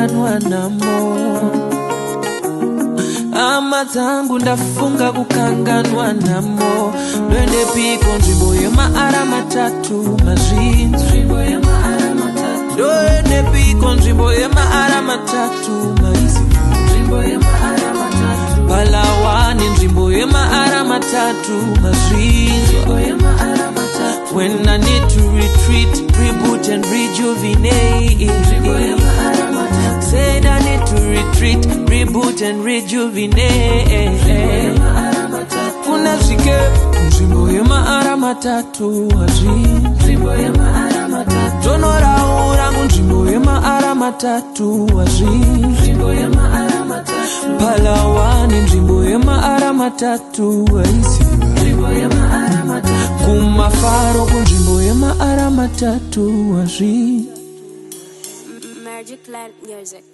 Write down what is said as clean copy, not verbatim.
kukanganwa namo. Ama zangu ndafunga kukanganwa namo. Twende piko nzvimbo yema matatu mazvinji. Twende piko nzvimbo yema matatu maizi. Palawani nzvimbo yema matatu mazvinji. When I need to retreat, reboot and rejuvenate. Said I need to retreat, reboot and rejuvenate. Kuna shike nzvimbo yema matatu mazvinji. Tonora urangu nzvimbo yema matatu mazvinji. Palawani nzvimbo yema matatu aisi. Kumafaro kunzvimbo yema matatu mazvinji. Magic Land Music.